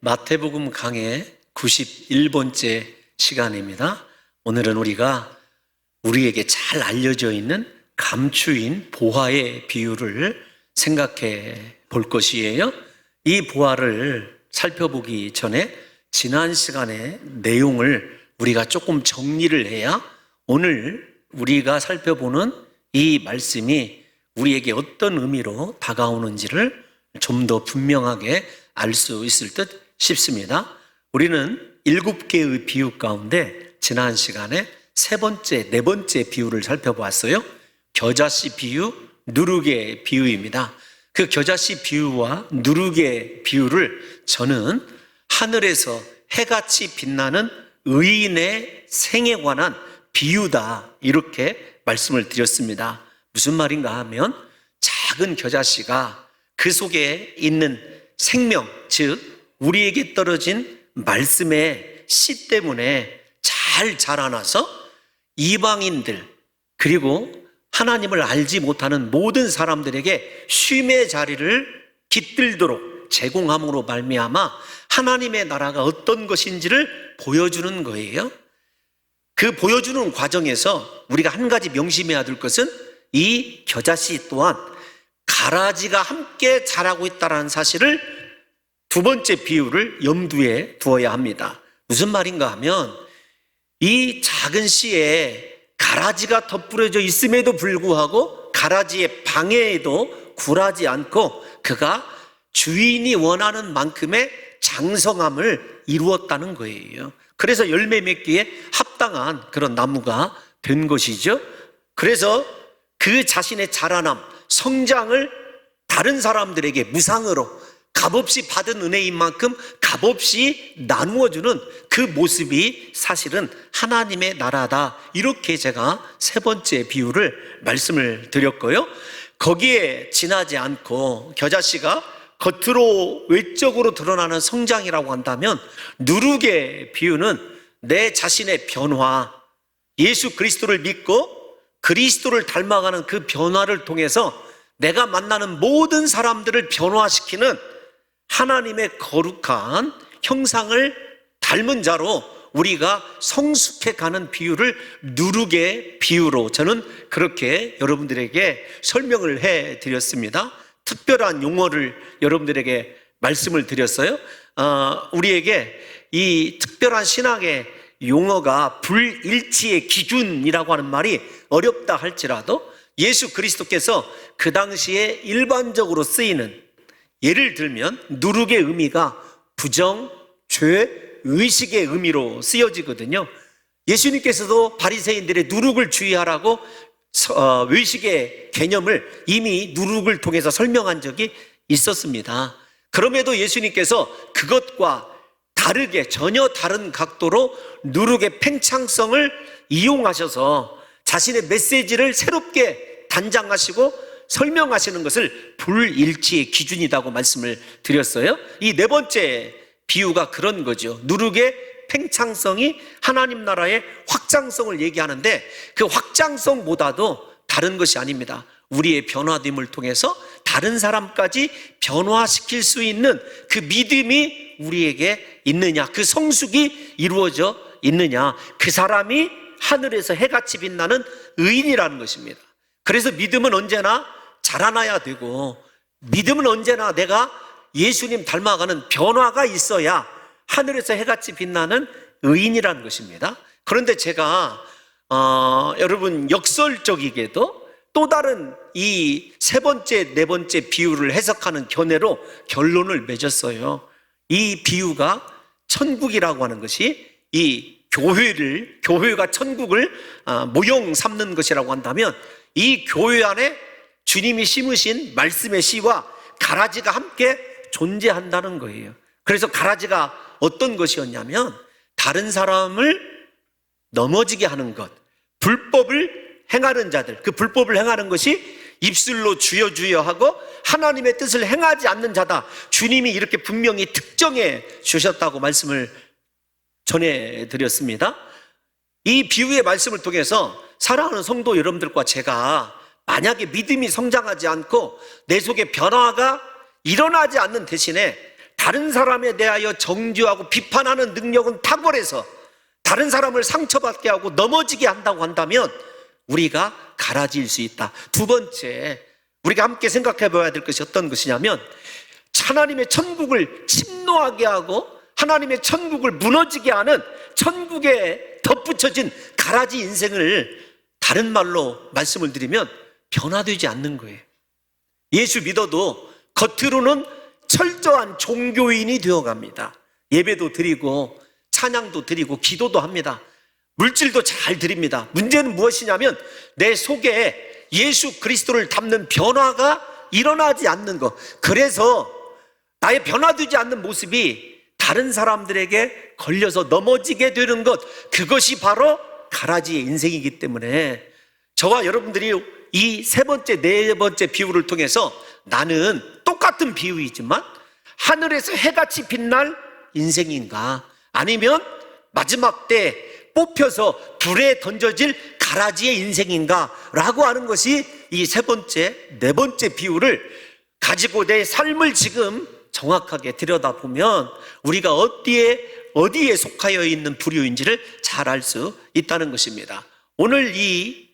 마태복음 강해 91번째 시간입니다. 오늘은 우리가 우리에게 잘 알려져 있는 감추인 보화의 비유를 생각해 볼 것이에요. 이 보화를 살펴보기 전에 지난 시간의 내용을 우리가 조금 정리를 해야 오늘 우리가 살펴보는 이 말씀이 우리에게 어떤 의미로 다가오는지를 좀 더 분명하게 알 수 있을 듯 싶습니다. 우리는 7개의 비유 가운데 지난 시간에 네 번째 비유를 살펴보았어요. 겨자씨 비유, 누룩의 비유입니다. 그 겨자씨 비유와 누룩의 비유를 저는 하늘에서 해같이 빛나는 의인의 생에 관한 비유다, 이렇게 말씀을 드렸습니다. 무슨 말인가 하면 작은 겨자씨가 그 속에 있는 생명, 즉 우리에게 떨어진 말씀의 씨 때문에 잘 자라나서 이방인들 그리고 하나님을 알지 못하는 모든 사람들에게 쉼의 자리를 깃들도록 제공함으로 말미암아 하나님의 나라가 어떤 것인지를 보여주는 거예요. 그 보여주는 과정에서 우리가 한 가지 명심해야 될 것은 이 겨자씨 또한 가라지가 함께 자라고 있다는 사실을 두 번째 비유를 염두에 두어야 합니다. 무슨 말인가 하면 이 작은 씨에 가라지가 덧뿌려져 있음에도 불구하고 가라지의 방해에도 굴하지 않고 그가 주인이 원하는 만큼의 장성함을 이루었다는 거예요. 그래서 열매 맺기에 합당한 그런 나무가 된 것이죠. 그래서 그 자신의 자라남, 성장을 다른 사람들에게 무상으로 값없이 받은 은혜인 만큼 값없이 나누어주는 그 모습이 사실은 하나님의 나라다, 이렇게 제가 세 번째 비유를 말씀을 드렸고요. 거기에 지나지 않고 겨자씨가 겉으로 외적으로 드러나는 성장이라고 한다면 누룩의 비유는 내 자신의 변화, 예수 그리스도를 믿고 그리스도를 닮아가는 그 변화를 통해서 내가 만나는 모든 사람들을 변화시키는 하나님의 거룩한 형상을 닮은 자로 우리가 성숙해가는 비유를 누룩의 비유로 저는 그렇게 여러분들에게 설명을 해드렸습니다. 특별한 용어를 여러분들에게 말씀을 드렸어요. 우리에게 이 특별한 신학의 용어가 불일치의 기준이라고 하는 말이 어렵다 할지라도 예수 그리스도께서 그 당시에 일반적으로 쓰이는, 예를 들면 누룩의 의미가 부정, 죄, 의식의 의미로 쓰여지거든요. 예수님께서도 바리새인들의 누룩을 주의하라고 의식의 개념을 이미 누룩을 통해서 설명한 적이 있었습니다. 그럼에도 예수님께서 그것과 다르게 전혀 다른 각도로 누룩의 팽창성을 이용하셔서 자신의 메시지를 새롭게 단장하시고 설명하시는 것을 불일치의 기준이라고 말씀을 드렸어요. 이 네 번째 비유가 그런 거죠. 누룩의 팽창성이 하나님 나라의 확장성을 얘기하는데 그 확장성보다도 다른 것이 아닙니다. 우리의 변화됨을 통해서 다른 사람까지 변화시킬 수 있는 그 믿음이 우리에게 있느냐, 그 성숙이 이루어져 있느냐, 그 사람이 하늘에서 해같이 빛나는 의인이라는 것입니다. 그래서 믿음은 언제나 자라나야 되고 믿음은 언제나 내가 예수님 닮아가는 변화가 있어야 하늘에서 해같이 빛나는 의인이라는 것입니다. 그런데 제가 여러분 역설적이게도 또 다른 이 세 번째, 네 번째 비유를 해석하는 견해로 결론을 맺었어요. 이 비유가 천국이라고 하는 것이 이 교회가 천국을 모형 삼는 것이라고 한다면 이 교회 안에 주님이 심으신 말씀의 씨와 가라지가 함께 존재한다는 거예요. 그래서 가라지가 어떤 것이었냐면 다른 사람을 넘어지게 하는 것, 불법을 행하는 자들, 그 불법을 행하는 것이 입술로 주여 주여 하고 하나님의 뜻을 행하지 않는 자다. 주님이 이렇게 분명히 특정해 주셨다고 말씀을 전해드렸습니다. 이 비유의 말씀을 통해서 사랑하는 성도 여러분들과 제가 만약에 믿음이 성장하지 않고 내 속에 변화가 일어나지 않는 대신에 다른 사람에 대하여 정죄하고 비판하는 능력은 탁월해서 다른 사람을 상처받게 하고 넘어지게 한다고 한다면 우리가 가라지일 수 있다. 두 번째, 우리가 함께 생각해 봐야 될 것이 어떤 것이냐면, 하나님의 천국을 침노하게 하고 하나님의 천국을 무너지게 하는 천국에 덧붙여진 가라지 인생을 다른 말로 말씀을 드리면 변화되지 않는 거예요. 예수 믿어도 겉으로는 철저한 종교인이 되어갑니다. 예배도 드리고 찬양도 드리고 기도도 합니다. 물질도 잘 드립니다. 문제는 무엇이냐면 내 속에 예수 그리스도를 담는 변화가 일어나지 않는 것. 그래서 나의 변화되지 않는 모습이 다른 사람들에게 걸려서 넘어지게 되는 것, 그것이 바로 가라지의 인생이기 때문에 저와 여러분들이 이 세 번째, 네 번째 비유를 통해서 나는 똑같은 비유이지만 하늘에서 해같이 빛날 인생인가, 아니면 마지막 때 뽑혀서 불에 던져질 가라지의 인생인가 라고 하는 것이 이 세 번째, 네 번째 비유를 가지고 내 삶을 지금 정확하게 들여다보면 우리가 어디에 속하여 있는 부류인지를 잘 알 수 있다는 것입니다. 오늘 이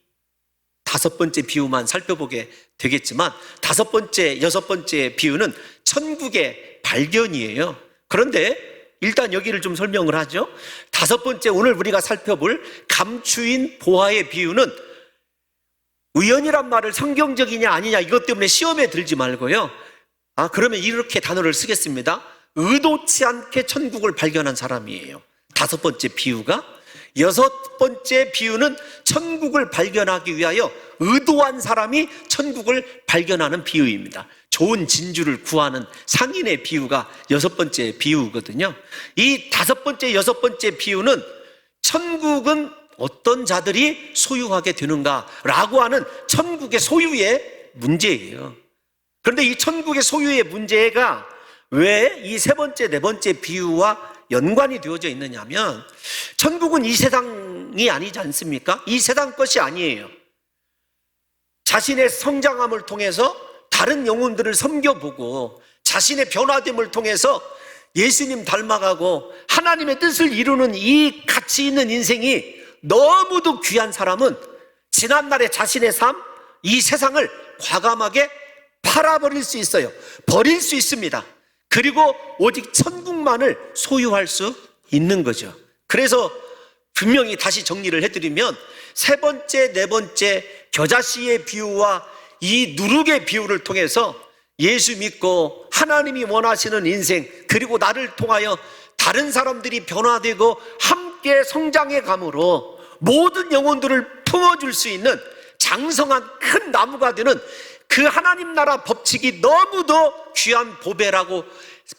다섯 번째 비유만 살펴보게 되겠지만, 다섯 번째, 여섯 번째 비유는 천국의 발견이에요. 그런데 일단 여기를 좀 설명을 하죠. 다섯 번째, 오늘 우리가 살펴볼 감추인 보화의 비유는 우연이란 말을 성경적이냐 아니냐 이것 때문에 시험에 들지 말고요, 그러면 이렇게 단어를 쓰겠습니다. 의도치 않게 천국을 발견한 사람이에요. 다섯 번째 비유가. 여섯 번째 비유는 천국을 발견하기 위하여 의도한 사람이 천국을 발견하는 비유입니다. 좋은 진주를 구하는 상인의 비유가 여섯 번째 비유거든요. 이 다섯 번째, 여섯 번째 비유는 천국은 어떤 자들이 소유하게 되는가라고 하는 천국의 소유의 문제예요. 그런데 이 천국의 소유의 문제가 왜 이 세 번째, 네 번째 비유와 연관이 되어져 있느냐면, 천국은 이 세상이 아니지 않습니까? 이 세상 것이 아니에요. 자신의 성장함을 통해서 다른 영혼들을 섬겨보고 자신의 변화됨을 통해서 예수님 닮아가고 하나님의 뜻을 이루는 이 가치 있는 인생이 너무도 귀한 사람은 지난날의 자신의 삶, 이 세상을 과감하게 팔아버릴 수 있어요. 버릴 수 있습니다. 그리고 오직 천국만을 소유할 수 있는 거죠. 그래서 분명히 다시 정리를 해드리면, 세 번째, 네 번째 겨자씨의 비유와 이 누룩의 비유를 통해서 예수 믿고 하나님이 원하시는 인생, 그리고 나를 통하여 다른 사람들이 변화되고 함께 성장해 감으로 모든 영혼들을 품어줄 수 있는 장성한 큰 나무가 되는 그 하나님 나라 법칙이 너무도 귀한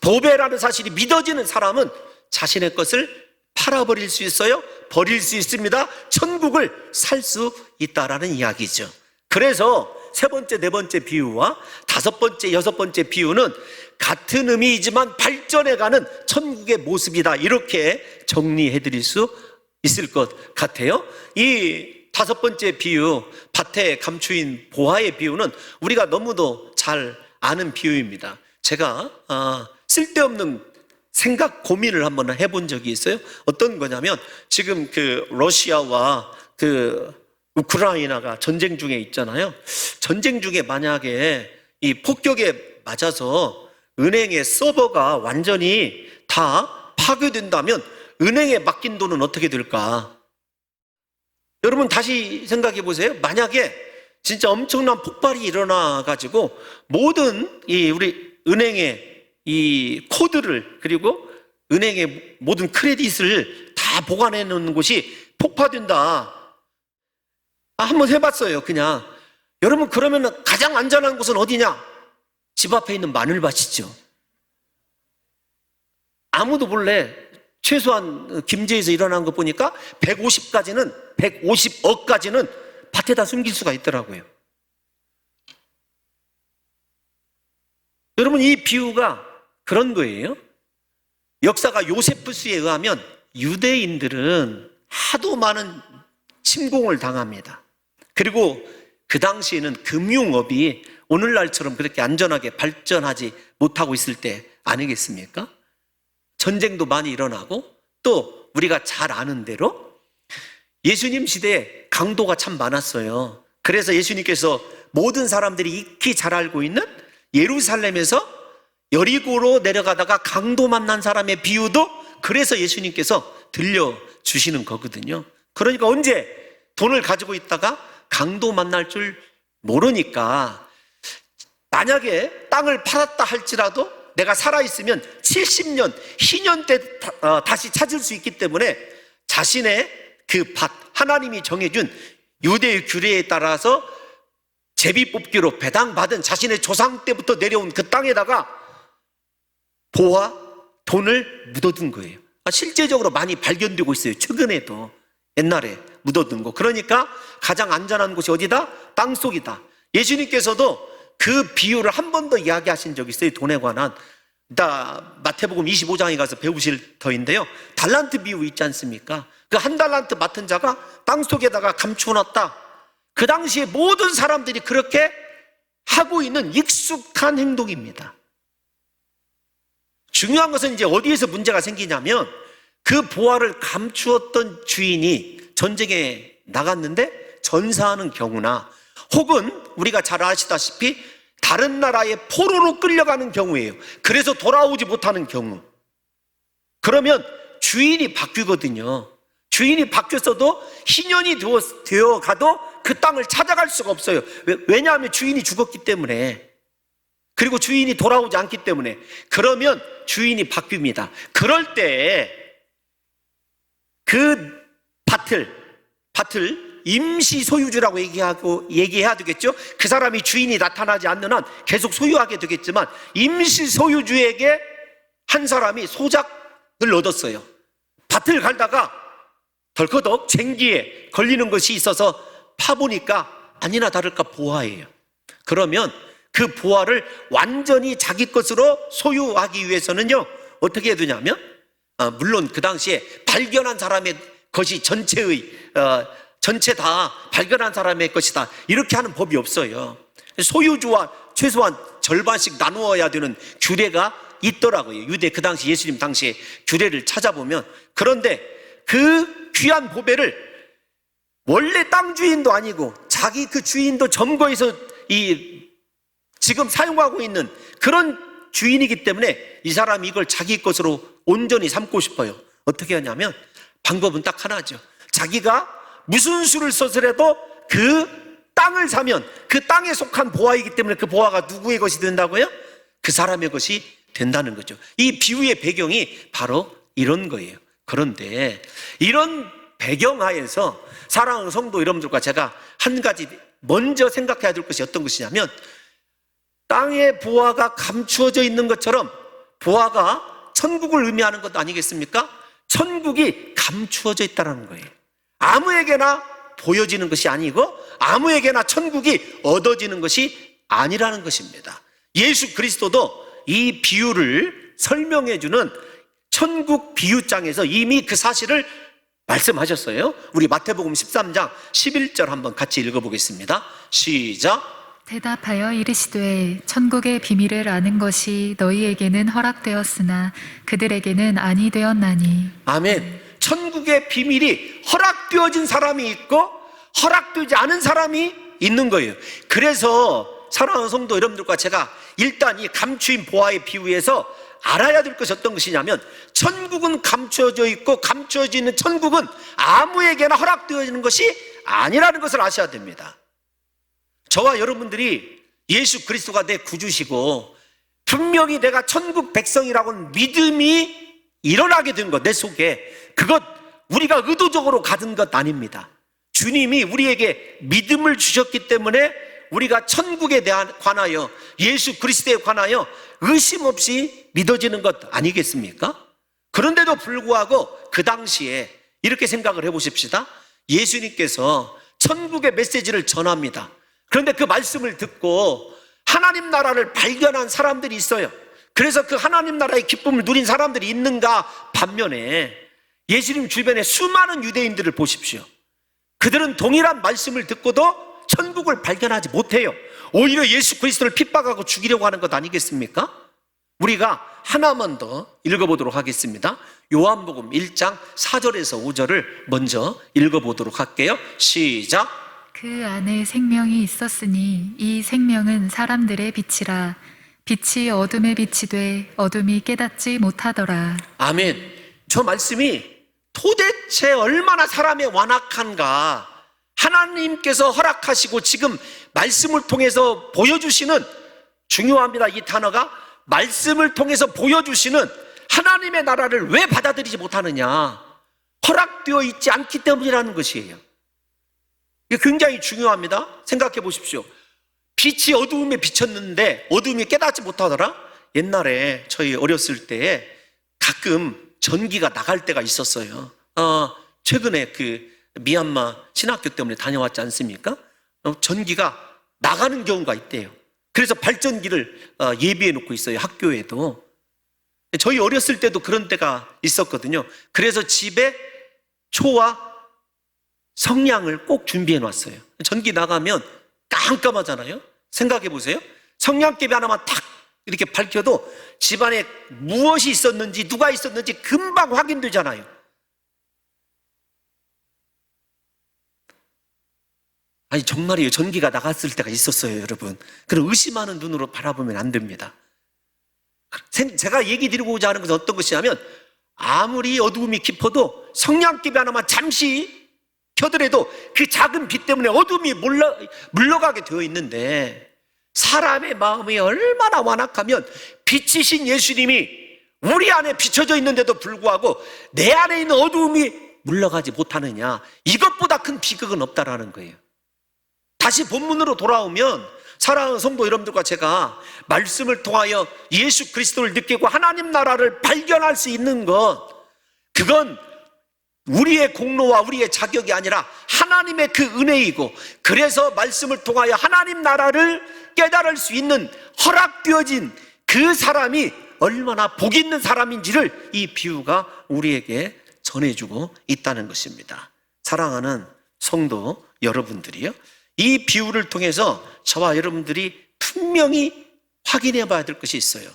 보배라는 사실이 믿어지는 사람은 자신의 것을 팔아버릴 수 있어요. 버릴 수 있습니다. 천국을 살 수 있다라는 이야기죠. 그래서 세 번째, 네 번째 비유와 다섯 번째, 여섯 번째 비유는 같은 의미이지만 발전해가는 천국의 모습이다, 이렇게 정리해드릴 수 있을 것 같아요. 이 다섯 번째 비유, 밭에 감추인 보화의 비유는 우리가 너무도 잘 아는 비유입니다. 제가 쓸데없는 생각 고민을 한번 해본 적이 있어요. 어떤 거냐면, 지금 그 러시아와 그 우크라이나가 전쟁 중에 있잖아요. 전쟁 중에 만약에 이 폭격에 맞아서 은행의 서버가 완전히 다 파괴된다면 은행에 맡긴 돈은 어떻게 될까? 여러분 다시 생각해 보세요. 만약에 진짜 엄청난 폭발이 일어나 가지고 모든 우리 은행의 이 코드를, 그리고 은행의 모든 크레딧을 다 보관해 놓는 곳이 폭파된다. 한번 해봤어요. 그냥. 여러분, 그러면 가장 안전한 곳은 어디냐? 집 앞에 있는 마늘밭이죠. 아무도 몰래 최소한 김제에서 일어난 거 보니까 150억까지는 밭에다 숨길 수가 있더라고요. 여러분, 이 비유가 그런 거예요. 역사가 요세푸스에 의하면 유대인들은 하도 많은 침공을 당합니다. 그리고 그 당시에는 금융업이 오늘날처럼 그렇게 안전하게 발전하지 못하고 있을 때 아니겠습니까? 전쟁도 많이 일어나고 또 우리가 잘 아는 대로 예수님 시대에 강도가 참 많았어요. 그래서 예수님께서 모든 사람들이 익히 잘 알고 있는 예루살렘에서 여리고로 내려가다가 강도 만난 사람의 비유도 그래서 예수님께서 들려주시는 거거든요. 그러니까 언제 돈을 가지고 있다가 강도 만날 줄 모르니까 만약에 땅을 팔았다 할지라도 내가 살아있으면 70년, 희년 때 다시 찾을 수 있기 때문에 자신의 그 밭, 하나님이 정해준 유대의 규례에 따라서 제비 뽑기로 배당받은 자신의 조상 때부터 내려온 그 땅에다가 보화, 돈을 묻어둔 거예요. 실제적으로 많이 발견되고 있어요. 최근에도 옛날에 묻어둔 거. 그러니까 가장 안전한 곳이 어디다? 땅속이다. 예수님께서도 그 비유를 한 번 더 이야기하신 적이 있어요. 돈에 관한. 마태복음 25장에 가서 배우실 터인데요. 달란트 비유 있지 않습니까? 그 한 달란트 맡은 자가 땅속에다가 감추어놨다. 그 당시에 모든 사람들이 그렇게 하고 있는 익숙한 행동입니다. 중요한 것은 이제 어디에서 문제가 생기냐면 그 보화를 감추었던 주인이 전쟁에 나갔는데 전사하는 경우나 혹은 우리가 잘 아시다시피 다른 나라의 포로로 끌려가는 경우예요. 그래서 돌아오지 못하는 경우. 그러면 주인이 바뀌거든요. 주인이 바뀌었어도 희년이 되어 가도 그 땅을 찾아갈 수가 없어요. 왜냐하면 주인이 죽었기 때문에. 그리고 주인이 돌아오지 않기 때문에. 그러면 주인이 바뀝니다. 그럴 때 그 밭을 임시 소유주라고 얘기해야 되겠죠. 그 사람이 주인이 나타나지 않는 한 계속 소유하게 되겠지만 임시 소유주에게 한 사람이 소작을 얻었어요. 밭을 갈다가 덜커덕 쟁기에 걸리는 것이 있어서 파보니까 아니나 다를까 보화예요. 그러면 그 보화를 완전히 자기 것으로 소유하기 위해서는요, 어떻게 해야 되냐면 물론 그 당시에 발견한 사람의 것이 전체 다 발견한 사람의 것이다 이렇게 하는 법이 없어요. 소유주와 최소한 절반씩 나누어야 되는 규례가 있더라고요. 유대 그 당시 예수님 당시에 규례를 찾아보면. 그런데 그 귀한 보배를 원래 땅 주인도 아니고 자기 그 주인도 점거해서 지금 사용하고 있는 그런 주인이기 때문에 이 사람이 이걸 자기 것으로 온전히 삼고 싶어요. 어떻게 하냐면 방법은 딱 하나죠. 자기가 무슨 수를 써서라도 그 땅을 사면 그 땅에 속한 보화이기 때문에 그 보화가 누구의 것이 된다고요? 그 사람의 것이 된다는 거죠. 이 비유의 배경이 바로 이런 거예요. 그런데 이런 배경하에서 사랑하는 성도 여러분들과 제가 한 가지 먼저 생각해야 될 것이 어떤 것이냐면 땅의 보화가 감추어져 있는 것처럼 보화가 천국을 의미하는 것 아니겠습니까? 천국이 감추어져 있다는 거예요. 아무에게나 보여지는 것이 아니고 아무에게나 천국이 얻어지는 것이 아니라는 것입니다. 예수 그리스도도 이 비유를 설명해 주는 천국 비유장에서 이미 그 사실을 말씀하셨어요. 우리 마태복음 13장 11절 한번 같이 읽어보겠습니다. 시작. 대답하여 이르시되 천국의 비밀을 아는 것이 너희에게는 허락되었으나 그들에게는 아니 되었나니. 아멘. 천국의 비밀이 허락되어진 사람이 있고 허락되지 않은 사람이 있는 거예요. 그래서 사랑하는 성도 여러분들과 제가 일단 이 감추인 보화의 비유에서 알아야 될 것이 어떤 것이냐면 천국은 감추어져 있고 감추어져 있는 천국은 아무에게나 허락되어지는 것이 아니라는 것을 아셔야 됩니다. 저와 여러분들이 예수 그리스도가 내 구주시고 분명히 내가 천국 백성이라고는 믿음이 일어나게 된 것, 내 속에 그것 우리가 의도적으로 가진 것 아닙니다. 주님이 우리에게 믿음을 주셨기 때문에 우리가 천국에 관하여 예수 그리스도에 관하여 의심 없이 믿어지는 것 아니겠습니까? 그런데도 불구하고 그 당시에 이렇게 생각을 해보십시다. 예수님께서 천국의 메시지를 전합니다. 그런데 그 말씀을 듣고 하나님 나라를 발견한 사람들이 있어요. 그래서 그 하나님 나라의 기쁨을 누린 사람들이 있는가 반면에 예수님 주변에 수많은 유대인들을 보십시오. 그들은 동일한 말씀을 듣고도 천국을 발견하지 못해요. 오히려 예수 그리스도를 핍박하고 죽이려고 하는 것 아니겠습니까? 우리가 하나만 더 읽어보도록 하겠습니다. 요한복음 1장 4절에서 5절을 먼저 읽어보도록 할게요. 시작. 그 안에 생명이 있었으니 이 생명은 사람들의 빛이라. 빛이 어둠에 비치되 어둠이 깨닫지 못하더라. 아멘. 저 말씀이 도대체 얼마나 사람의 완악한가, 하나님께서 허락하시고 지금 말씀을 통해서 보여주시는, 중요합니다. 이 단어가 말씀을 통해서 보여주시는 하나님의 나라를 왜 받아들이지 못하느냐, 허락되어 있지 않기 때문이라는 것이에요. 이게 굉장히 중요합니다. 생각해 보십시오. 빛이 어두움에 비쳤는데 어두움이 깨닫지 못하더라. 옛날에 저희 어렸을 때 가끔 전기가 나갈 때가 있었어요. 최근에 그 미얀마 신학교 때문에 다녀왔지 않습니까? 전기가 나가는 경우가 있대요. 그래서 발전기를 예비해 놓고 있어요. 학교에도. 저희 어렸을 때도 그런 때가 있었거든요. 그래서 집에 초와 성냥을 꼭 준비해 놨어요. 전기 나가면 깜깜하잖아요. 생각해 보세요. 성냥개비 하나만 탁 이렇게 밝혀도 집안에 무엇이 있었는지, 누가 있었는지 금방 확인되잖아요. 아니 정말이에요. 전기가 나갔을 때가 있었어요, 여러분. 그럼 의심하는 눈으로 바라보면 안 됩니다. 제가 얘기 드리고자 하는 것은 어떤 것이냐면, 아무리 어두움이 깊어도 성냥개비 하나만 잠시 켜더라도 그 작은 빛 때문에 어둠이 물러가게 되어 있는데, 사람의 마음이 얼마나 완악하면 빛이신 예수님이 우리 안에 비춰져 있는데도 불구하고 내 안에 있는 어두움이 물러가지 못하느냐, 이것보다 큰 비극은 없다라는 거예요. 다시 본문으로 돌아오면, 사랑하는 성도 여러분들과 제가 말씀을 통하여 예수 그리스도를 느끼고 하나님 나라를 발견할 수 있는 것, 그건 우리의 공로와 우리의 자격이 아니라 하나님의 그 은혜이고, 그래서 말씀을 통하여 하나님 나라를 깨달을 수 있는 허락되어진 그 사람이 얼마나 복 있는 사람인지를 이 비유가 우리에게 전해주고 있다는 것입니다. 사랑하는 성도 여러분들이요, 이 비유를 통해서 저와 여러분들이 분명히 확인해 봐야 될 것이 있어요.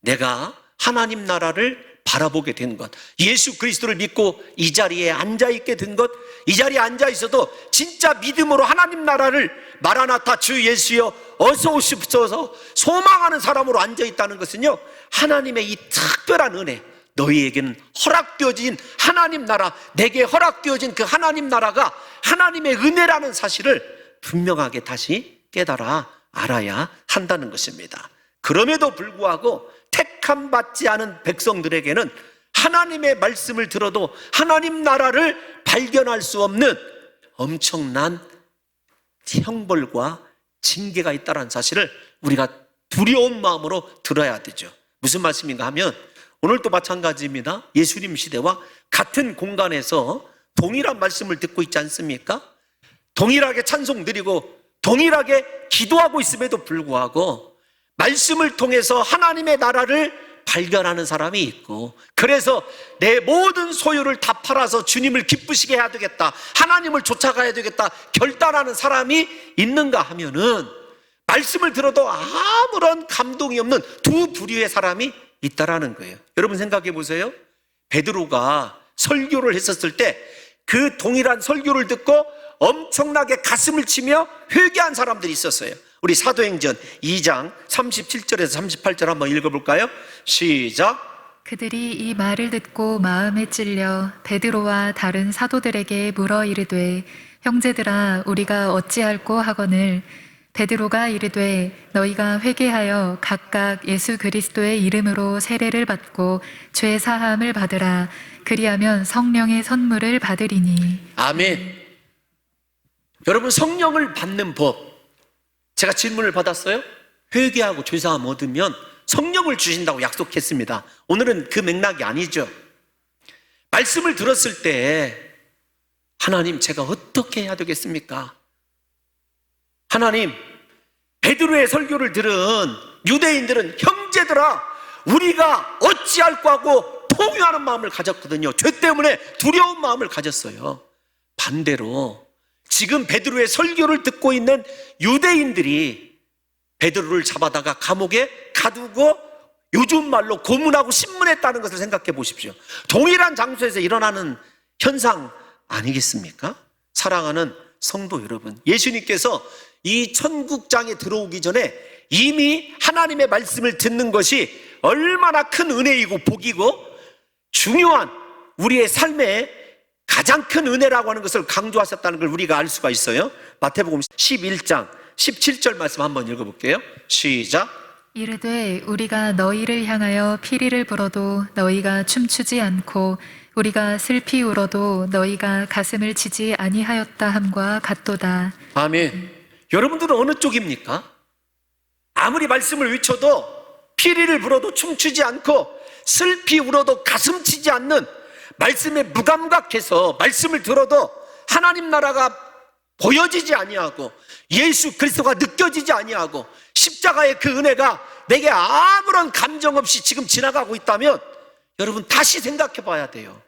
내가 하나님 나라를 바라보게 된 것, 예수 그리스도를 믿고 이 자리에 앉아있게 된 것, 이 자리에 앉아있어도 진짜 믿음으로 하나님 나라를 마라나타 주 예수여 어서 오십소서 소망하는 사람으로 앉아있다는 것은요, 하나님의 이 특별한 은혜, 너희에게는 허락되어진 하나님 나라, 내게 허락되어진 그 하나님 나라가 하나님의 은혜라는 사실을 분명하게 다시 깨달아 알아야 한다는 것입니다. 그럼에도 불구하고 택함 받지 않은 백성들에게는 하나님의 말씀을 들어도 하나님 나라를 발견할 수 없는 엄청난 형벌과 징계가 있다는 사실을 우리가 두려운 마음으로 들어야 되죠. 무슨 말씀인가 하면, 오늘도 마찬가지입니다. 예수님 시대와 같은 공간에서 동일한 말씀을 듣고 있지 않습니까? 동일하게 찬송 드리고 동일하게 기도하고 있음에도 불구하고 말씀을 통해서 하나님의 나라를 발견하는 사람이 있고, 그래서 내 모든 소유를 다 팔아서 주님을 기쁘시게 해야 되겠다, 하나님을 쫓아가야 되겠다 결단하는 사람이 있는가 하면은, 말씀을 들어도 아무런 감동이 없는 두 부류의 사람이 있다라는 거예요. 여러분 생각해 보세요. 베드로가 설교를 했었을 때 그 동일한 설교를 듣고 엄청나게 가슴을 치며 회개한 사람들이 있었어요. 우리 사도행전 2장 37절에서 38절 한번 읽어볼까요? 시작. 그들이 이 말을 듣고 마음에 찔려 베드로와 다른 사도들에게 물어 이르되, 형제들아 우리가 어찌할꼬 하거늘. 베드로가 이르되, 너희가 회개하여 각각 예수 그리스도의 이름으로 세례를 받고 죄 사함을 받으라. 그리하면 성령의 선물을 받으리니. 아멘. 여러분, 성령을 받는 법, 제가 질문을 받았어요. 회개하고 죄사함 얻으면 성령을 주신다고 약속했습니다. 오늘은 그 맥락이 아니죠. 말씀을 들었을 때, 하나님 제가 어떻게 해야 되겠습니까? 하나님, 베드로의 설교를 들은 유대인들은 형제들아 우리가 어찌할꼬 하고 통유하는 마음을 가졌거든요. 죄 때문에 두려운 마음을 가졌어요. 반대로 지금 베드로의 설교를 듣고 있는 유대인들이 베드로를 잡아다가 감옥에 가두고 요즘 말로 고문하고 신문했다는 것을 생각해 보십시오. 동일한 장소에서 일어나는 현상 아니겠습니까? 사랑하는 성도 여러분, 예수님께서 이 천국장에 들어오기 전에 이미 하나님의 말씀을 듣는 것이 얼마나 큰 은혜이고 복이고 중요한 우리의 삶의 가장 큰 은혜라고 하는 것을 강조하셨다는 걸 우리가 알 수가 있어요. 마태복음 11장 17절 말씀 한번 읽어볼게요. 시작. 이르되 우리가 너희를 향하여 피리를 불어도 너희가 춤추지 않고 우리가 슬피 울어도 너희가 가슴을 치지 아니하였다 함과 같도다. 아멘. 여러분들은 어느 쪽입니까? 아무리 말씀을 외쳐도 피리를 불어도 춤추지 않고 슬피 울어도 가슴 치지 않는 말씀에 무감각해서 말씀을 들어도 하나님 나라가 보여지지 아니하고 예수 그리스도가 느껴지지 아니하고 십자가의 그 은혜가 내게 아무런 감정 없이 지금 지나가고 있다면 여러분 다시 생각해 봐야 돼요.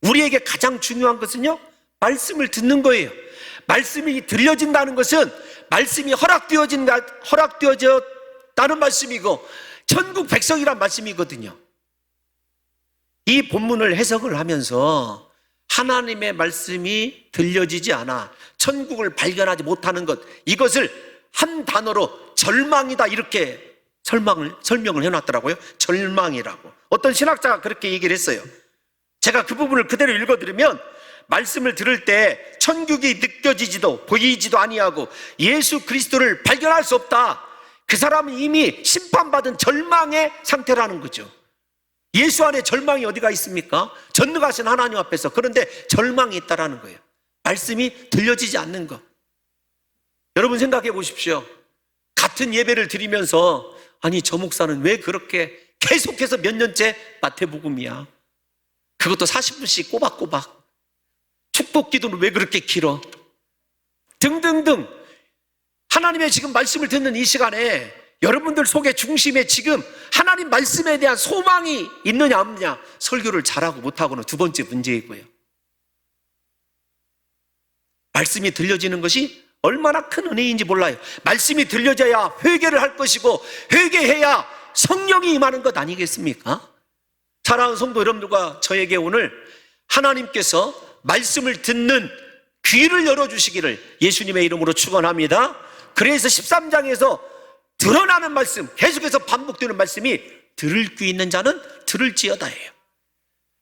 우리에게 가장 중요한 것은요, 말씀을 듣는 거예요. 말씀이 들려진다는 것은 말씀이 허락되어졌다는 말씀이고 천국 백성이란 말씀이거든요. 이 본문을 해석을 하면서 하나님의 말씀이 들려지지 않아 천국을 발견하지 못하는 것, 이것을 한 단어로 절망이다 이렇게 설명을 해놨더라고요. 절망이라고. 어떤 신학자가 그렇게 얘기를 했어요. 제가 그 부분을 그대로 읽어드리면 말씀을 들을 때 천국이 느껴지지도 보이지도 아니하고 예수 그리스도를 발견할 수 없다. 그 사람은 이미 심판받은 절망의 상태라는 거죠. 예수 안에 절망이 어디가 있습니까? 전능하신 하나님 앞에서. 그런데 절망이 있다라는 거예요. 말씀이 들려지지 않는 것. 여러분 생각해 보십시오. 같은 예배를 드리면서 아니 저 목사는 왜 그렇게 계속해서 몇 년째 마태복음이야, 그것도 40분씩 꼬박꼬박, 축복 기도는 왜 그렇게 길어, 등등등. 하나님의 지금 말씀을 듣는 이 시간에 여러분들 속에 중심에 지금 하나님 말씀에 대한 소망이 있느냐 없느냐, 설교를 잘하고 못하고는 두 번째 문제이고요. 말씀이 들려지는 것이 얼마나 큰 은혜인지 몰라요. 말씀이 들려져야 회개를 할 것이고 회개해야 성령이 임하는 것 아니겠습니까? 사랑하는 성도 여러분들과 저에게 오늘 하나님께서 말씀을 듣는 귀를 열어주시기를 예수님의 이름으로 축원합니다. 그래서 13장에서 드러나는 말씀, 계속해서 반복되는 말씀이 들을 귀 있는 자는 들을지어다예요.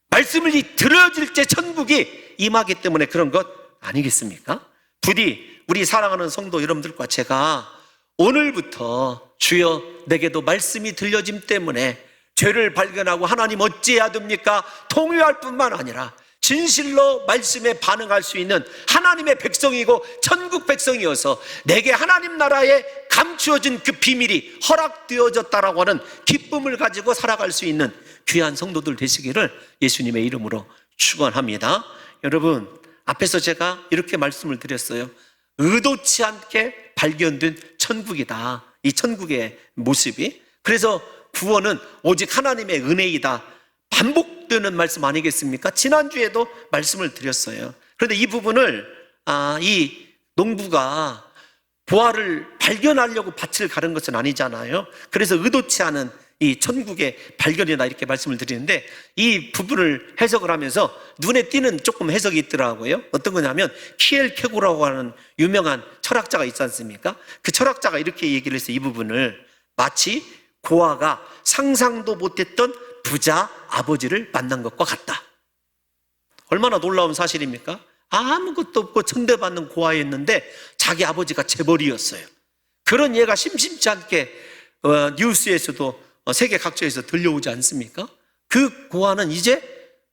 말씀을 들어질 때 천국이 임하기 때문에 그런 것 아니겠습니까? 부디 우리 사랑하는 성도 여러분들과 제가 오늘부터 주여 내게도 말씀이 들려짐 때문에 죄를 발견하고 하나님 어찌해야 됩니까? 통회할 뿐만 아니라 진실로 말씀에 반응할 수 있는 하나님의 백성이고 천국 백성이어서 내게 하나님 나라에 감추어진 그 비밀이 허락되어졌다라고 하는 기쁨을 가지고 살아갈 수 있는 귀한 성도들 되시기를 예수님의 이름으로 축원합니다. 여러분, 앞에서 제가 이렇게 말씀을 드렸어요. 의도치 않게 발견된 천국이다, 이 천국의 모습이. 그래서 구원은 오직 하나님의 은혜이다, 반복되는 말씀 아니겠습니까? 지난주에도 말씀을 드렸어요. 그런데 이 부분을 이 농부가 보화를 발견하려고 밭을 가른 것은 아니잖아요. 그래서 의도치 않은 이 천국의 발견이다 이렇게 말씀을 드리는데, 이 부분을 해석을 하면서 눈에 띄는 조금 해석이 있더라고요. 어떤 거냐면 키엘 케고라고 하는 유명한 철학자가 있지 않습니까? 그 철학자가 이렇게 얘기를 했어요. 이 부분을 마치 고아가 상상도 못했던 부자 아버지를 만난 것과 같다. 얼마나 놀라운 사실입니까? 아무것도 없고 천대받는 고아였는데 자기 아버지가 재벌이었어요. 그런 예가 심심치 않게 뉴스에서도 세계 각처에서 들려오지 않습니까? 그 고아는 이제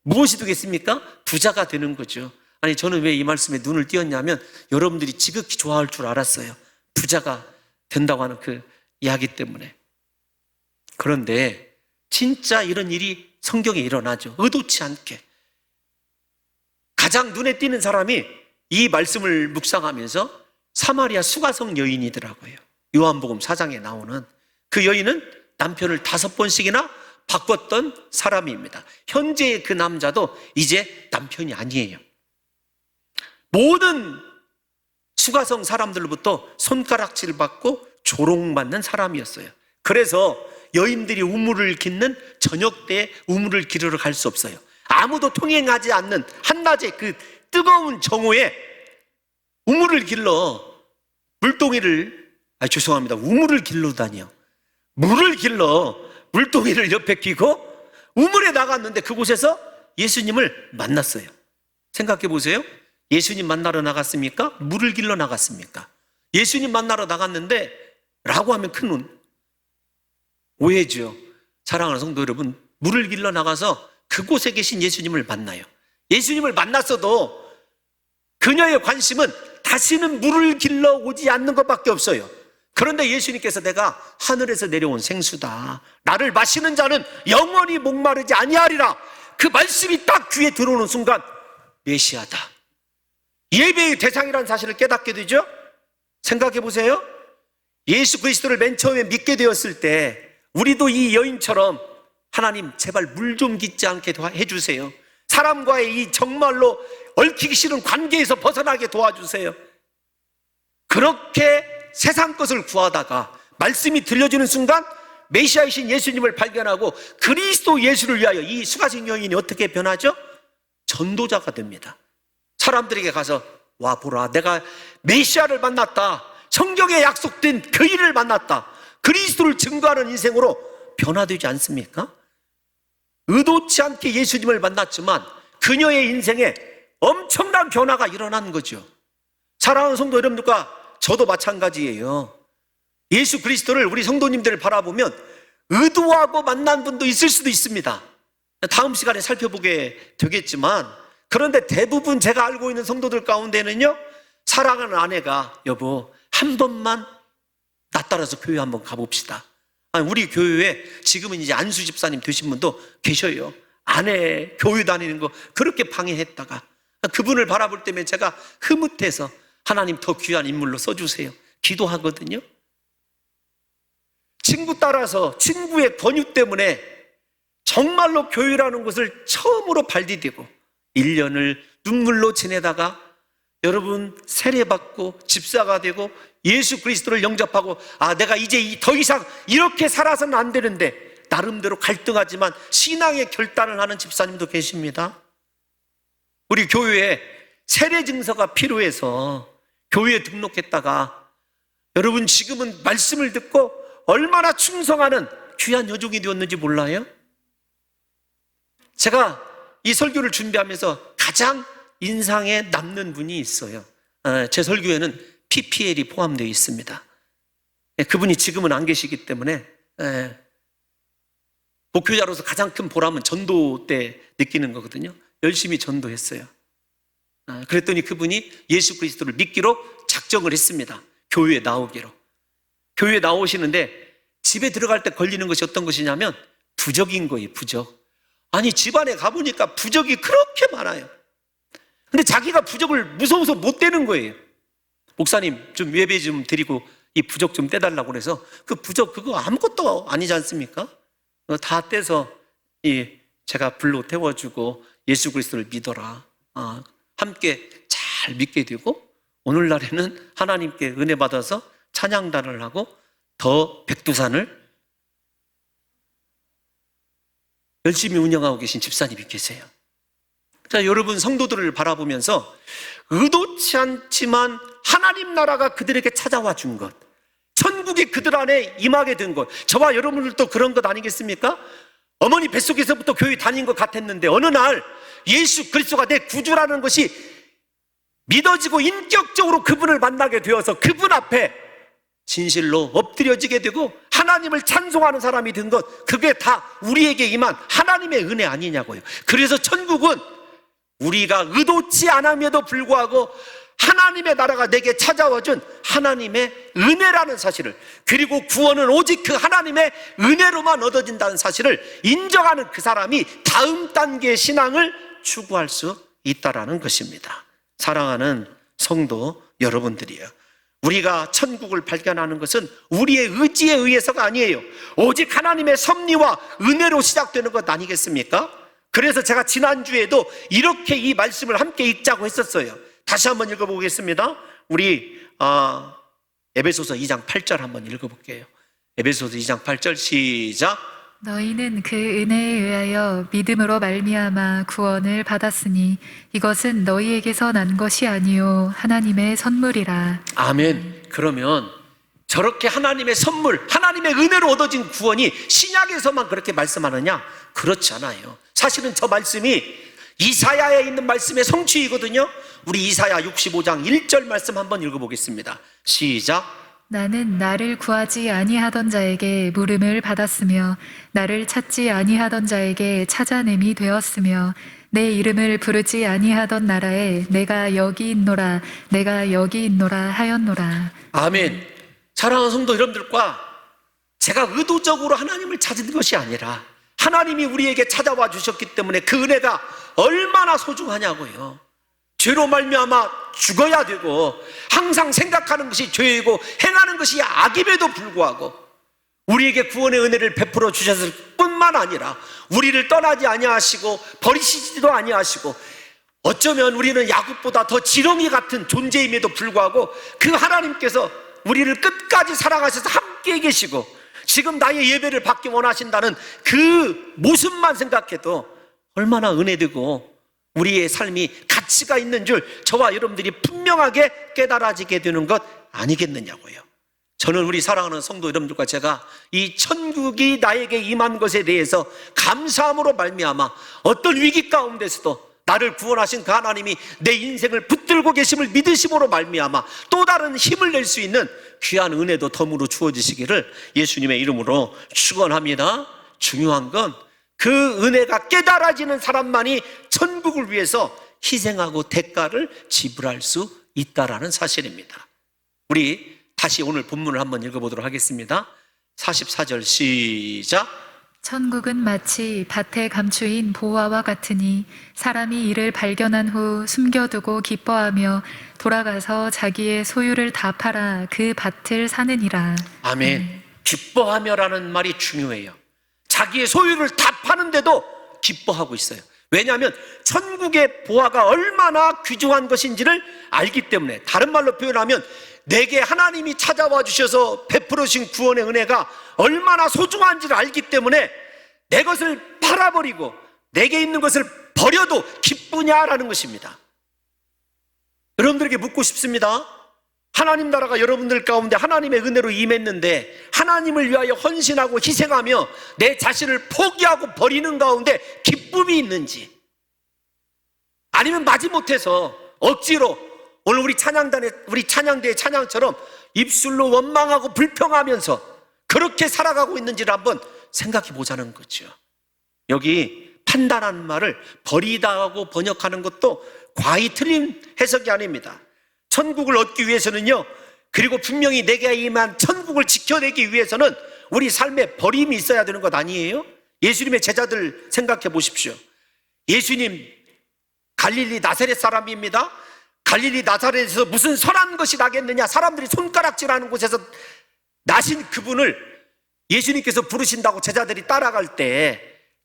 무엇이 되겠습니까? 부자가 되는 거죠. 아니, 저는 왜 이 말씀에 눈을 띄었냐면 여러분들이 지극히 좋아할 줄 알았어요. 부자가 된다고 하는 그 이야기 때문에. 그런데 진짜 이런 일이 성경에 일어나죠. 의도치 않게. 가장 눈에 띄는 사람이 이 말씀을 묵상하면서 사마리아 수가성 여인이더라고요. 요한복음 4장에 나오는 그 여인은 남편을 5번씩이나 바꿨던 사람입니다. 현재의 그 남자도 이제 남편이 아니에요. 모든 수가성 사람들로부터 손가락질 받고 조롱받는 사람이었어요. 그래서 여인들이 우물을 깃는 저녁 때 우물을 기르러 갈 수 없어요. 아무도 통행하지 않는 한낮의 그 뜨거운 정오에 우물을 길러 우물을 길러다니요. 물을 길러 물동이를 옆에 끼고 우물에 나갔는데 그곳에서 예수님을 만났어요. 생각해 보세요. 예수님 만나러 나갔습니까? 물을 길러 나갔습니까? 예수님 만나러 나갔는데 라고 하면 큰 오해죠. 사랑하는 성도 여러분, 물을 길러 나가서 그곳에 계신 예수님을 만나요. 예수님을 만났어도 그녀의 관심은 다시는 물을 길러 오지 않는 것밖에 없어요. 그런데 예수님께서 내가 하늘에서 내려온 생수다, 나를 마시는 자는 영원히 목마르지 아니하리라, 그 말씀이 딱 귀에 들어오는 순간 메시아다, 예배의 대상이라는 사실을 깨닫게 되죠. 생각해 보세요. 예수 그리스도를 맨 처음에 믿게 되었을 때 우리도 이 여인처럼 하나님 제발 물 좀 깃지 않게 해주세요. 사람과의 이 정말로 얽히기 싫은 관계에서 벗어나게 도와주세요. 그렇게 세상 것을 구하다가 말씀이 들려주는 순간 메시아이신 예수님을 발견하고 그리스도 예수를 위하여 이 수가성 여인이 어떻게 변하죠? 전도자가 됩니다. 사람들에게 가서 와 보라, 내가 메시아를 만났다, 성경에 약속된 그 일을 만났다, 그리스도를 증거하는 인생으로 변화되지 않습니까? 의도치 않게 예수님을 만났지만 그녀의 인생에 엄청난 변화가 일어난 거죠. 사랑하는 성도 여러분들과 저도 마찬가지예요. 예수 그리스도를 우리 성도님들을 바라보면 의도하고 만난 분도 있을 수도 있습니다. 다음 시간에 살펴보게 되겠지만, 그런데 대부분 제가 알고 있는 성도들 가운데는요, 사랑하는 아내가 여보 한 번만 나 따라서 교회 한번 가봅시다. 아니, 우리 교회에 지금은 이제 안수 집사님 되신 분도 계셔요. 아내 교회 다니는 거 그렇게 방해했다가 그분을 바라볼 때면 제가 흐뭇해서 하나님 더 귀한 인물로 써주세요 기도하거든요. 친구 따라서 친구의 권유 때문에 정말로 교회라는 곳을 처음으로 발디디고 1년을 눈물로 지내다가 여러분 세례받고 집사가 되고 예수 그리스도를 영접하고, 아 내가 이제 더 이상 이렇게 살아서는 안 되는데 나름대로 갈등하지만 신앙의 결단을 하는 집사님도 계십니다. 우리 교회에 세례 증서가 필요해서 교회에 등록했다가 여러분 지금은 말씀을 듣고 얼마나 충성하는 귀한 여종이 되었는지 몰라요? 제가 이 설교를 준비하면서 가장 인상에 남는 분이 있어요. 제 설교에는 PPL이 포함되어 있습니다. 그분이 지금은 안 계시기 때문에 목회자로서 가장 큰 보람은 전도 때 느끼는 거거든요. 열심히 전도했어요. 그랬더니 그분이 예수 그리스도를 믿기로 작정을 했습니다. 교회에 나오기로. 교회에 나오시는데 집에 들어갈 때 걸리는 것이 어떤 것이냐면 부적인 거예요. 부적. 아니 집안에 가보니까 부적이 그렇게 많아요. 근데 자기가 부적을 무서워서 못 떼는 거예요. 목사님 좀 예배 좀 드리고 이 부적 좀 떼달라고 그래서 그 부적 그거 아무것도 아니지 않습니까? 다 떼서 제가 불로 태워주고 예수 그리스도를 믿어라, 함께 잘 믿게 되고 오늘날에는 하나님께 은혜 받아서 찬양단을 하고 더 백두산을 열심히 운영하고 계신 집사님이 계세요. 자, 여러분 성도들을 바라보면서 의도치 않지만 하나님 나라가 그들에게 찾아와 준 것, 천국이 그들 안에 임하게 된 것, 저와 여러분들도 그런 것 아니겠습니까? 어머니 뱃속에서부터 교회 다닌 것 같았는데 어느 날 예수 그리스도가 내 구주라는 것이 믿어지고 인격적으로 그분을 만나게 되어서 그분 앞에 진실로 엎드려지게 되고 하나님을 찬송하는 사람이 된 것, 그게 다 우리에게 임한 하나님의 은혜 아니냐고요. 그래서 천국은 우리가 의도치 않음에도 불구하고 하나님의 나라가 내게 찾아와준 하나님의 은혜라는 사실을, 그리고 구원은 오직 그 하나님의 은혜로만 얻어진다는 사실을 인정하는 그 사람이 다음 단계의 신앙을 추구할 수 있다라는 것입니다. 사랑하는 성도 여러분들이요, 우리가 천국을 발견하는 것은 우리의 의지에 의해서가 아니에요. 오직 하나님의 섭리와 은혜로 시작되는 것 아니겠습니까? 그래서 제가 지난주에도 이렇게 이 말씀을 함께 읽자고 했었어요. 다시 한번 읽어보겠습니다. 우리 에베소서 2장 8절 한번 읽어볼게요. 에베소서 2장 8절 시작. 너희는 그 은혜에 의하여 믿음으로 말미암아 구원을 받았으니 이것은 너희에게서 난 것이 아니요 하나님의 선물이라. 아멘. 그러면 저렇게 하나님의 선물, 하나님의 은혜로 얻어진 구원이 신약에서만 그렇게 말씀하느냐? 그렇지 않아요. 사실은 저 말씀이 이사야에 있는 말씀의 성취이거든요. 우리 이사야 65장 1절 말씀 한번 읽어보겠습니다. 시작. 나는 나를 구하지 아니하던 자에게 물음을 받았으며 나를 찾지 아니하던 자에게 찾아냄이 되었으며 내 이름을 부르지 아니하던 나라에 내가 여기 있노라 내가 여기 있노라 하였노라. 아멘. 사랑하는 성도 여러분들과 제가 의도적으로 하나님을 찾은 것이 아니라 하나님이 우리에게 찾아와 주셨기 때문에 그 은혜가 얼마나 소중하냐고요. 죄로 말미암아 죽어야 되고 항상 생각하는 것이 죄이고 행하는 것이 악임에도 불구하고 우리에게 구원의 은혜를 베풀어 주셨을 뿐만 아니라 우리를 떠나지 아니하시고 버리시지도 아니하시고 어쩌면 우리는 야곱보다 더 지렁이 같은 존재임에도 불구하고 그 하나님께서 우리를 끝까지 사랑하셔서 함께 계시고 지금 나의 예배를 받기 원하신다는 그 모습만 생각해도 얼마나 은혜되고 우리의 삶이 가치가 있는 줄 저와 여러분들이 분명하게 깨달아지게 되는 것 아니겠느냐고요. 저는 우리 사랑하는 성도 여러분들과 제가 이 천국이 나에게 임한 것에 대해서 감사함으로 말미암아 어떤 위기 가운데서도 나를 구원하신 그 하나님이 내 인생을 붙들고 계심을 믿으심으로 말미암아 또 다른 힘을 낼 수 있는 귀한 은혜도 덤으로 주어지시기를 예수님의 이름으로 축원합니다. 중요한 건 그 은혜가 깨달아지는 사람만이 천국을 위해서 희생하고 대가를 지불할 수 있다라는 사실입니다. 우리 다시 오늘 본문을 한번 읽어보도록 하겠습니다. 44절 시작. 천국은 마치 밭에 감추인 보화와 같으니 사람이 이를 발견한 후 숨겨두고 기뻐하며 돌아가서 자기의 소유를 다 팔아 그 밭을 사느니라. 아멘. 기뻐하며라는 말이 중요해요. 자기의 소유를 다 파는데도 기뻐하고 있어요. 왜냐하면 천국의 보화가 얼마나 귀중한 것인지를 알기 때문에, 다른 말로 표현하면 내게 하나님이 찾아와 주셔서 베풀어 주신 구원의 은혜가 얼마나 소중한지를 알기 때문에 내 것을 팔아버리고 내게 있는 것을 버려도 기쁘냐라는 것입니다. 여러분들에게 묻고 싶습니다. 하나님 나라가 여러분들 가운데 하나님의 은혜로 임했는데 하나님을 위하여 헌신하고 희생하며 내 자신을 포기하고 버리는 가운데 기쁨이 있는지, 아니면 마지못해서 억지로 오늘 우리 찬양대의 찬양처럼 입술로 원망하고 불평하면서 그렇게 살아가고 있는지를 한번 생각해 보자는 거죠. 여기 판단하는 말을 버리다하고 번역하는 것도 과히 틀린 해석이 아닙니다. 천국을 얻기 위해서는요, 그리고 분명히 내게 임한 천국을 지켜내기 위해서는 우리 삶에 버림이 있어야 되는 것 아니에요? 예수님의 제자들 생각해 보십시오. 예수님 갈릴리 나사렛 사람입니다. 갈릴리 나사렛에서 무슨 선한 것이 나겠느냐, 사람들이 손가락질하는 곳에서 나신 그분을 예수님께서 부르신다고 제자들이 따라갈 때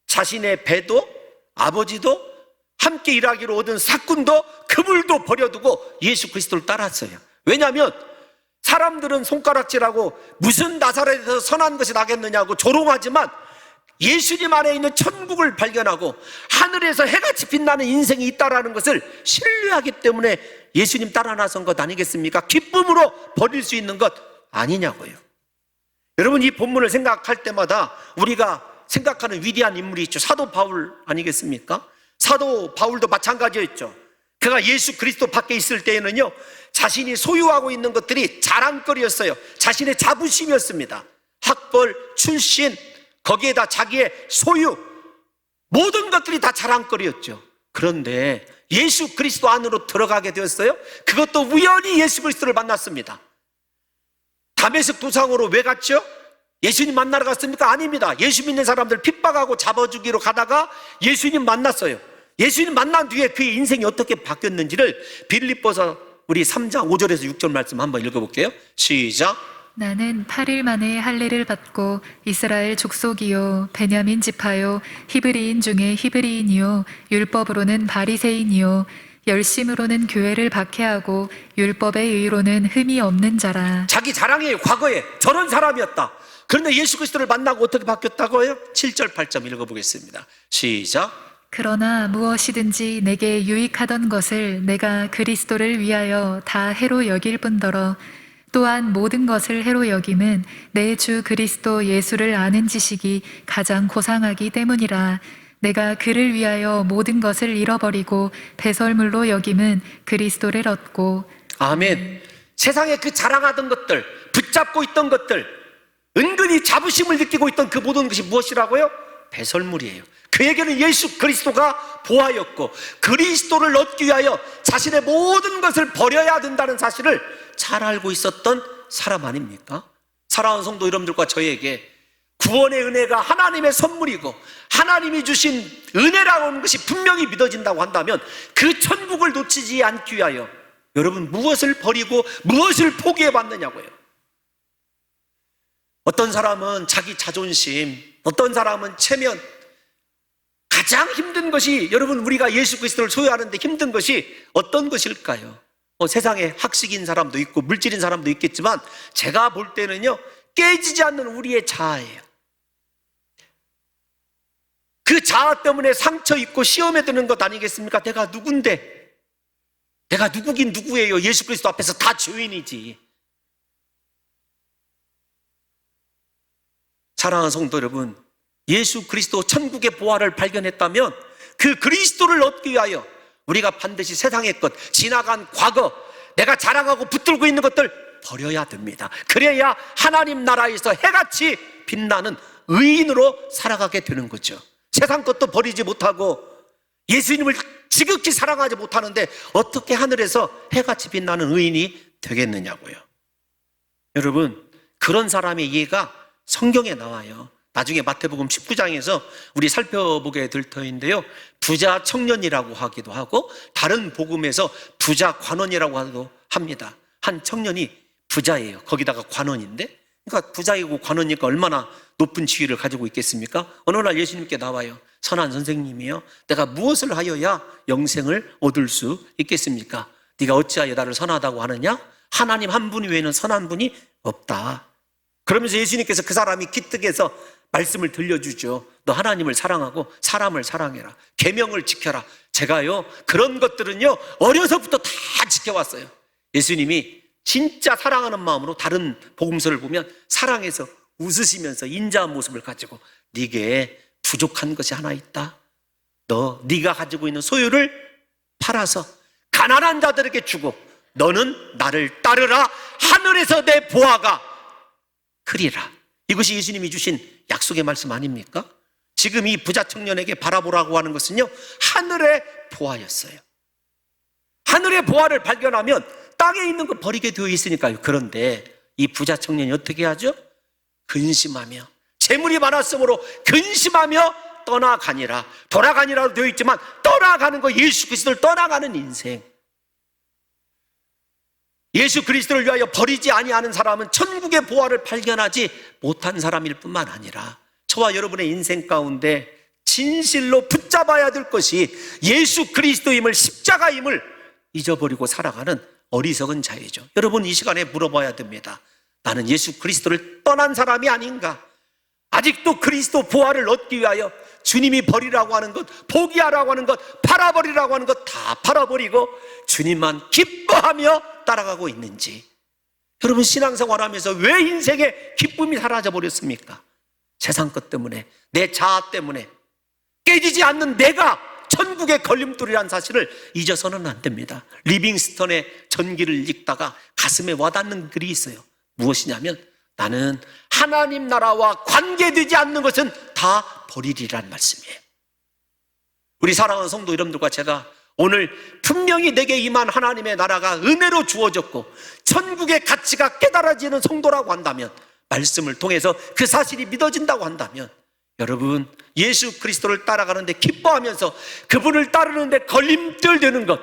자신의 배도 아버지도 함께 일하기로 얻은 사꾼도 그물도 버려두고 예수 그리스도를 따랐어요. 왜냐하면 사람들은 손가락질하고 무슨 나사렛에서 선한 것이 나겠느냐고 조롱하지만 예수님 안에 있는 천국을 발견하고 하늘에서 해같이 빛나는 인생이 있다라는 것을 신뢰하기 때문에 예수님 따라 나선 것 아니겠습니까? 기쁨으로 버릴 수 있는 것 아니냐고요. 여러분, 이 본문을 생각할 때마다 우리가 생각하는 위대한 인물이 있죠. 사도 바울 아니겠습니까? 사도 바울도 마찬가지였죠. 그가 예수 그리스도 밖에 있을 때에는요, 자신이 소유하고 있는 것들이 자랑거리였어요. 자신의 자부심이었습니다. 학벌, 출신, 거기에다 자기의 소유, 모든 것들이 다 자랑거리였죠. 그런데 예수 그리스도 안으로 들어가게 되었어요. 그것도 우연히 예수 그리스도를 만났습니다. 다메섹 도상으로 왜 갔죠? 예수님 만나러 갔습니까? 아닙니다. 예수 믿는 사람들 핍박하고 잡아주기로 가다가 예수님 만났어요. 예수님 만난 뒤에 그의 인생이 어떻게 바뀌었는지를 빌립보서 우리 3장 5절에서 6절 말씀 한번 읽어볼게요. 시작. 나는 8일 만에 할례를 받고 이스라엘 족속이요 베냐민 지파요 히브리인 중에 히브리인이요 율법으로는 바리새인이요 열심으로는 교회를 박해하고 율법의 의로는 흠이 없는 자라. 자기 자랑이에요. 과거에 저런 사람이었다. 그런데 예수 그리스도를 만나고 어떻게 바뀌었다고요? 7절 8절 읽어보겠습니다. 시작. 그러나 무엇이든지 내게 유익하던 것을 내가 그리스도를 위하여 다 해로 여길 뿐더러 또한 모든 것을 해로 여김은 내 주 그리스도 예수를 아는 지식이 가장 고상하기 때문이라. 내가 그를 위하여 모든 것을 잃어버리고 배설물로 여김은 그리스도를 얻고. 아멘. 세상에 그 자랑하던 것들, 붙잡고 있던 것들, 은근히 자부심을 느끼고 있던 그 모든 것이 무엇이라고요? 배설물이에요. 그에게는 예수 그리스도가 보화였고 그리스도를 얻기 위하여 자신의 모든 것을 버려야 된다는 사실을 잘 알고 있었던 사람 아닙니까? 사랑하는 성도 여러분들과 저에게 구원의 은혜가 하나님의 선물이고 하나님이 주신 은혜라고 하는 것이 분명히 믿어진다고 한다면 그 천국을 놓치지 않기 위하여 여러분 무엇을 버리고 무엇을 포기해 봤느냐고요. 어떤 사람은 자기 자존심, 어떤 사람은 체면, 가장 힘든 것이 여러분 우리가 예수 그리스도를 소유하는데 힘든 것이 어떤 것일까요? 세상에 학식인 사람도 있고 물질인 사람도 있겠지만 제가 볼 때는요 깨지지 않는 우리의 자아예요. 그 자아 때문에 상처 입고 시험에 드는 것 아니겠습니까? 내가 누군데? 내가 누구긴 누구예요? 예수 그리스도 앞에서 다 죄인이지. 사랑하는 성도 여러분, 예수 그리스도 천국의 보화를 발견했다면 그 그리스도를 얻기 위하여 우리가 반드시 세상의 것, 지나간 과거, 내가 자랑하고 붙들고 있는 것들 버려야 됩니다. 그래야 하나님 나라에서 해같이 빛나는 의인으로 살아가게 되는 거죠. 세상 것도 버리지 못하고 예수님을 지극히 사랑하지 못하는데 어떻게 하늘에서 해같이 빛나는 의인이 되겠느냐고요. 여러분, 그런 사람의 예가 성경에 나와요. 나중에 마태복음 19장에서 우리 살펴보게 될 터인데요, 부자 청년이라고 하기도 하고 다른 복음에서 부자 관원이라고 하기도 합니다. 한 청년이 부자예요. 거기다가 관원인데, 그러니까 부자이고 관원이니까 얼마나 높은 지위를 가지고 있겠습니까? 어느 날 예수님께 나와요. 선한 선생님이요, 내가 무엇을 하여야 영생을 얻을 수 있겠습니까? 네가 어찌하여 나를 선하다고 하느냐? 하나님 한 분 외에는 선한 분이 없다. 그러면서 예수님께서 그 사람이 기특해서 말씀을 들려주죠. 너 하나님을 사랑하고 사람을 사랑해라. 계명을 지켜라. 제가요 그런 것들은요 어려서부터 다 지켜왔어요. 예수님이 진짜 사랑하는 마음으로 다른 복음서를 보면 사랑해서 웃으시면서 인자한 모습을 가지고 네게 부족한 것이 하나 있다. 네가 가지고 있는 소유를 팔아서 가난한 자들에게 주고 너는 나를 따르라. 하늘에서 내 보화가 크리라. 이것이 예수님이 주신 약속의 말씀 아닙니까? 지금 이 부자 청년에게 바라보라고 하는 것은요 하늘의 보화였어요. 하늘의 보화를 발견하면 땅에 있는 거 버리게 되어 있으니까요. 그런데 이 부자 청년이 어떻게 하죠? 근심하며, 재물이 많았으므로 근심하며 떠나가니라. 돌아가니라도 되어 있지만 떠나가는 거, 예수 그리스도를 떠나가는 인생. 예수 그리스도를 위하여 버리지 아니하는 사람은 천국의 보화를 발견하지 못한 사람일 뿐만 아니라 저와 여러분의 인생 가운데 진실로 붙잡아야 될 것이 예수 그리스도임을, 십자가임을 잊어버리고 살아가는 어리석은 자이죠. 여러분, 이 시간에 물어봐야 됩니다. 나는 예수 그리스도를 떠난 사람이 아닌가? 아직도 그리스도 보화를 얻기 위하여 주님이 버리라고 하는 것, 포기하라고 하는 것, 팔아버리라고 하는 것 다 팔아버리고 주님만 기뻐하며 따라가고 있는지. 여러분, 신앙생활하면서 왜 인생의 기쁨이 사라져버렸습니까? 세상 것 때문에, 내 자아 때문에. 깨지지 않는 내가 천국의 걸림돌이라는 사실을 잊어서는 안 됩니다. 리빙스턴의 전기를 읽다가 가슴에 와닿는 글이 있어요. 무엇이냐면 나는 하나님 나라와 관계되지 않는 것은 다 버리리라는 말씀이에요. 우리 사랑하는 성도 여러분들과 제가 오늘 분명히 내게 임한 하나님의 나라가 은혜로 주어졌고 천국의 가치가 깨달아지는 성도라고 한다면, 말씀을 통해서 그 사실이 믿어진다고 한다면, 여러분, 예수 그리스도를 따라가는데 기뻐하면서 그분을 따르는데 걸림돌 되는 것,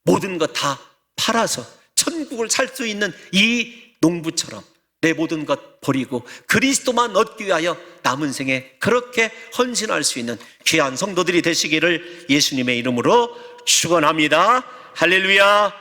모든 것 다 팔아서 천국을 살 수 있는 이 농부처럼 내 모든 것 버리고 그리스도만 얻기 위하여 남은 생에 그렇게 헌신할 수 있는 귀한 성도들이 되시기를 예수님의 이름으로 축원합니다. 할렐루야.